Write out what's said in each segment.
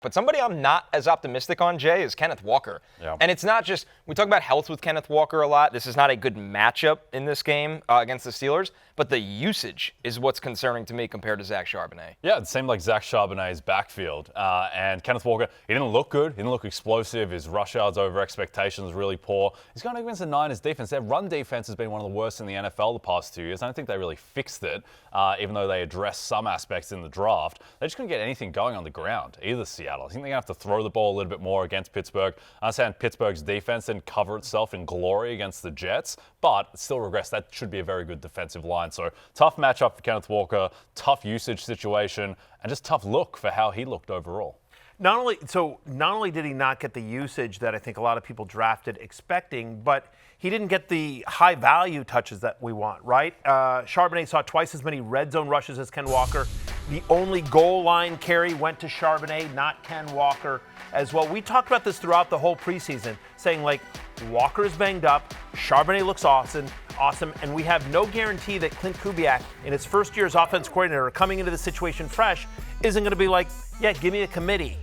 But somebody I'm not as optimistic on, Jay, is Kenneth Walker. Yeah. And it's not just, we talk about health with Kenneth Walker a lot. This is not a good matchup in this game against the Steelers, but the usage is what's concerning to me compared to Zach Charbonnet. Yeah, it seemed like Zach Charbonnet's backfield. And Kenneth Walker, he didn't look good. He didn't look explosive. His rush yards over expectations really poor. He's going against the Niners defense. Their run defense has been one of the worst in the NFL the past 2 years. I don't think they really fixed it, even though they addressed some aspects in the draft. They just couldn't get anything going on the ground, either Seattle. I think they're going to have to throw the ball a little bit more against Pittsburgh. I understand Pittsburgh's defense didn't cover itself in glory against the Jets, but it still regressed. That should be a very good defensive line. So tough matchup for Kenneth Walker, tough usage situation, and just tough look for how he looked overall. Not only did he not get the usage that I think a lot of people drafted expecting, but he didn't get the high value touches that we want, right? Charbonnet saw twice as many red zone rushes as Ken Walker. The only goal line carry went to Charbonnet, not Ken Walker as well. We talked about this throughout the whole preseason, saying like Walker is banged up, Charbonnet looks awesome, and we have no guarantee that Clint Kubiak, in his first year as offense coordinator, coming into the situation fresh, isn't going to be like, yeah, give me a committee.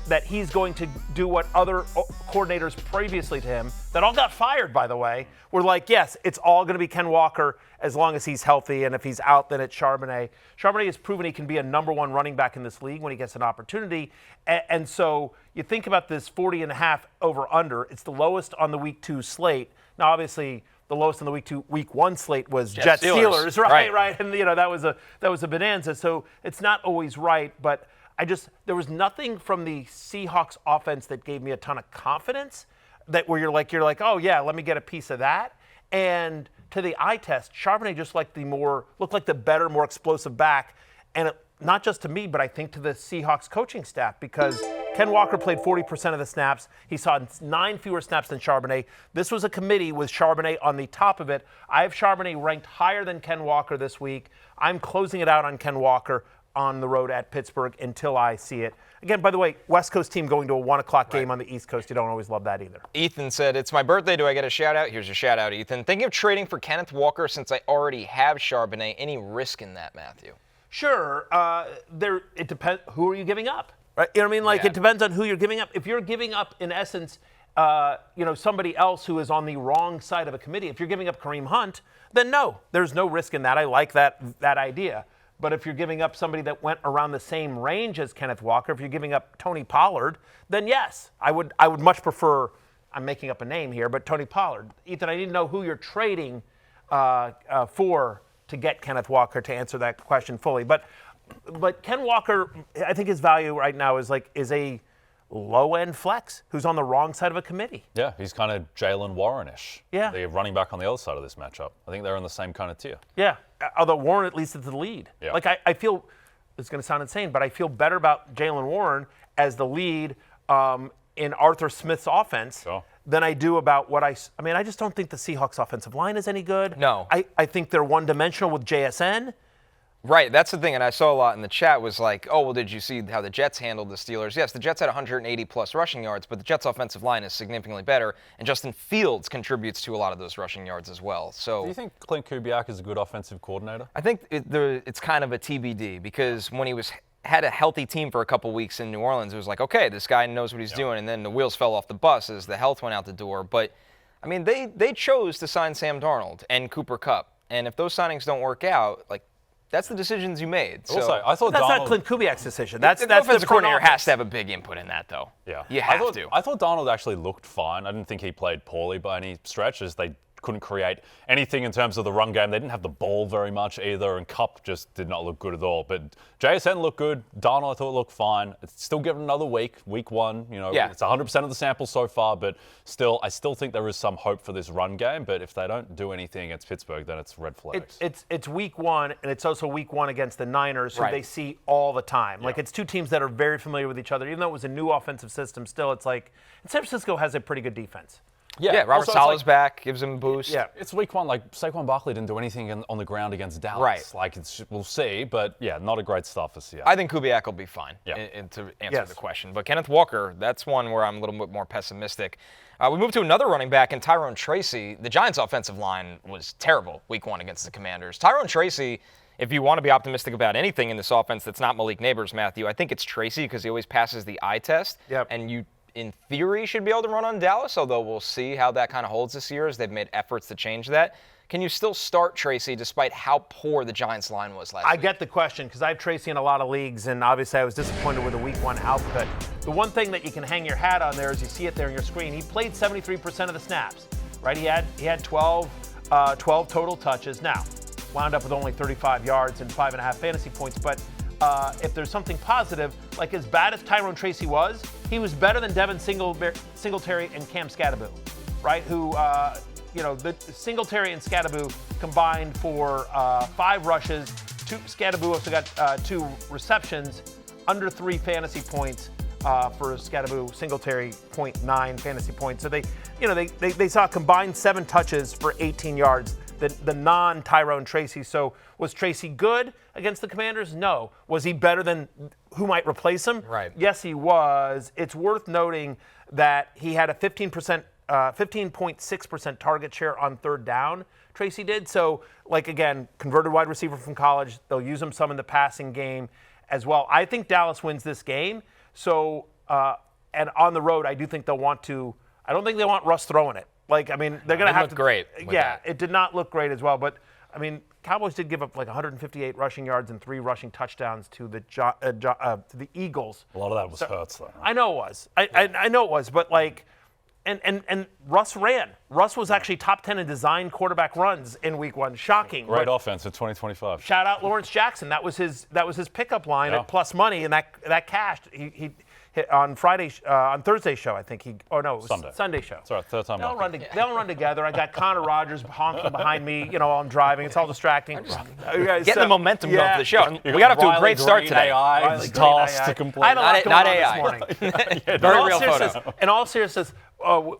That he's going to do what other coordinators previously to him, that all got fired, by the way, were like, yes, it's all going to be Ken Walker as long as he's healthy, and if he's out, then it's Charbonnet. Charbonnet has proven he can be a number one running back in this league when he gets an opportunity, and so you think about this 40.5 over-under. It's the lowest on the Week 2 slate. Now, obviously, the lowest on the Week 1 slate was Jets Steelers, right? And that was a bonanza. So it's not always right, but there was nothing from the Seahawks offense that gave me a ton of confidence that where you're like, oh yeah, let me get a piece of that. And to the eye test, Charbonnet just looked like the better, more explosive back. And not just to me, but I think to the Seahawks coaching staff, because Ken Walker played 40% of the snaps. He saw 9 fewer snaps than Charbonnet. This was a committee with Charbonnet on the top of it. I have Charbonnet ranked higher than Ken Walker this week. I'm closing it out on Ken Walker on the road at Pittsburgh until I see it. Again, by the way, West Coast team going to a 1 o'clock game on the East Coast. You don't always love that either. Ethan said, it's my birthday. Do I get a shout-out? Here's your shout-out, Ethan. Thinking of trading for Kenneth Walker since I already have Charbonnet. Any risk in that, Matthew? Sure. It depends. Who are you giving up? Right? You know what I mean? It depends on who you're giving up. If you're giving up, in essence, somebody else who is on the wrong side of a committee, if you're giving up Kareem Hunt, then no, there's no risk in that. I like that idea. But if you're giving up somebody that went around the same range as Kenneth Walker, if you're giving up Tony Pollard, then yes, I would much prefer, I'm making up a name here, but Tony Pollard. Ethan, I need to know who you're trading for to get Kenneth Walker to answer that question fully. But Ken Walker, I think his value right now is a low-end flex who's on the wrong side of a committee. Yeah, he's kind of Jalen Warren-ish. Yeah. The running back on the other side of this matchup. I think they're in the same kind of tier. Yeah, although Warren at least is the lead. Yeah. I feel, it's going to sound insane, but I feel better about Jalen Warren as the lead in Arthur Smith's offense than I do about I just don't think the Seahawks offensive line is any good. No. I think they're one-dimensional with JSN. Right, that's the thing, and I saw a lot in the chat was like, oh, well, did you see how the Jets handled the Steelers? Yes, the Jets had 180-plus rushing yards, but the Jets' offensive line is significantly better, and Justin Fields contributes to a lot of those rushing yards as well. So, do you think Clint Kubiak is a good offensive coordinator? I think it's kind of a TBD, because when he had a healthy team for a couple weeks in New Orleans, it was like, okay, this guy knows what he's doing, and then the wheels fell off the bus as the health went out the door. But, I mean, they chose to sign Sam Darnold and Cooper Kupp, and if those signings don't work out, that's the decisions you made. So also, I thought that's Darnold, not Clint Kubiak's decision. That's the offensive coordinator office. has to have a big input in that, though. Yeah, you have to. I thought Darnold actually looked fine. I didn't think he played poorly by any stretches. They couldn't create anything in terms of the run game. They didn't have the ball very much either, and Kupp just did not look good at all. But JSN looked good. Darnold, I thought, looked fine. It's still given another week 1. It's 100% of the sample so far, but I still think there is some hope for this run game. But if they don't do anything against Pittsburgh, then it's red flags. It's week 1, and it's also week 1 against the Niners, who they see all the time. Yeah. It's two teams that are very familiar with each other. Even though it was a new offensive system, still it's and San Francisco has a pretty good defense. Yeah, Robert Saleh's back, gives him a boost. Yeah, it's week 1. Saquon Barkley didn't do anything on the ground against Dallas. Right. We'll see, but yeah, not a great start for Seattle. I think Kubiak will be fine to answer the question. But Kenneth Walker, that's one where I'm a little bit more pessimistic. We move to another running back in Tyrone Tracy. The Giants' offensive line was terrible week 1 against the Commanders. Tyrone Tracy if you want to be optimistic about anything in this offense that's not Malik Neighbors, Matthew, I think it's Tracy because he always passes the eye test. Yep. And you, in theory, should be able to run on Dallas, although we'll see how that kind of holds this year as they've made efforts to change that. Can you still start Tracy despite how poor the Giants line was last week? I get the question because I have Tracy in a lot of leagues, and obviously I was disappointed with the week 1 output. The one thing that you can hang your hat on there is you see it there on your screen. He played 73% of the snaps, right? He had 12 total touches. Now, wound up with only 35 yards and 5.5 fantasy points. But if there's something positive, like as bad as Tyrone Tracy was, he was better than Devin Singletary and Cam Scatterbo, right? Who, the Singletary and Scatterbo combined for 5 rushes. Scatterbo also got 2 receptions, under 3 fantasy points for Scatterbo. Singletary 0.9 fantasy points. So they saw a combined 7 touches for 18 yards. The non-Tyrone Tracy. So was Tracy good against the Commanders? No. Was he better than who might replace him? Right. Yes, he was. It's worth noting that he had a 15.6% target share on 3rd down. Tracy did. So, again, converted wide receiver from college. They'll use him some in the passing game as well. I think Dallas wins this game. So, and on the road, I do think they'll want to. I don't think they want Russ throwing it. They're going to have to. Great. Yeah, it did not look great as well. But, Cowboys did give up 158 rushing yards and 3 rushing touchdowns to the Eagles. A lot of that was Hurts, though. I know it was. I know it was. But, and Russ ran. Russ was actually top 10 in design quarterback runs in week 1. Shocking. Great offense in 2025. Shout out Lawrence Jackson. That was his pickup line at plus money, and that cashed. He hit on Thursday's show, I think it was Sunday show. Sorry, 3rd time. They all run together. I got Connor Rogers honking behind me, while I'm driving. It's all distracting. Getting the momentum going for the show. We got off to a great start today. AI tossed to complete. I had a lot going on AI. this morning. Very real photo. In all seriousness,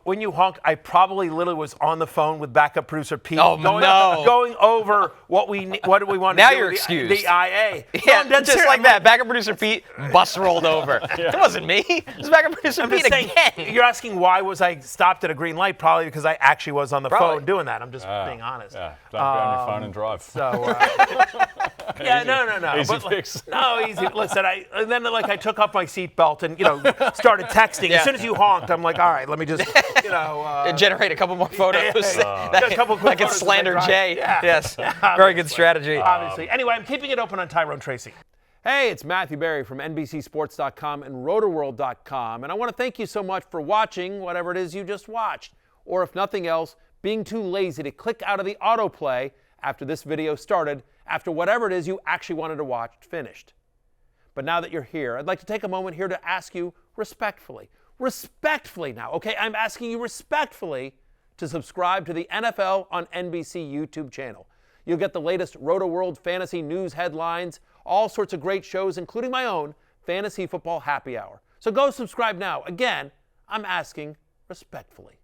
when you honk, I probably literally was on the phone with backup producer Pete, going over what do we want to do. Now you're excused. The IA. Yeah, just like that. Backup producer Pete, bus rolled over. It wasn't me. It was backup producer Pete again. You're asking why was I stopped at a green light? Probably because I actually was on the phone doing that. I'm just being honest. Yeah, don't go on your phone and drive. So, yeah, no. Easy fix. No, easy. Listen, I took off my seatbelt and started texting. As soon as you honked, I'm like, all right, let me just generate a couple more photos. A couple quick I can photos slander Jay. Yeah. Yes, very good strategy. Obviously. Anyway, I'm keeping it open on Tyrone Tracy. Hey, it's Matthew Berry from NBCSports.com and RotoWorld.com, and I want to thank you so much for watching whatever it is you just watched, or if nothing else, being too lazy to click out of the autoplay after this video started, after whatever it is you actually wanted to watch finished. But now that you're here, I'd like to take a moment here to ask you respectfully now, okay? I'm asking you respectfully to subscribe to the NFL on NBC YouTube channel. You'll get the latest RotoWorld fantasy news headlines, all sorts of great shows, including my own Fantasy Football Happy Hour. So go subscribe now. Again, I'm asking respectfully.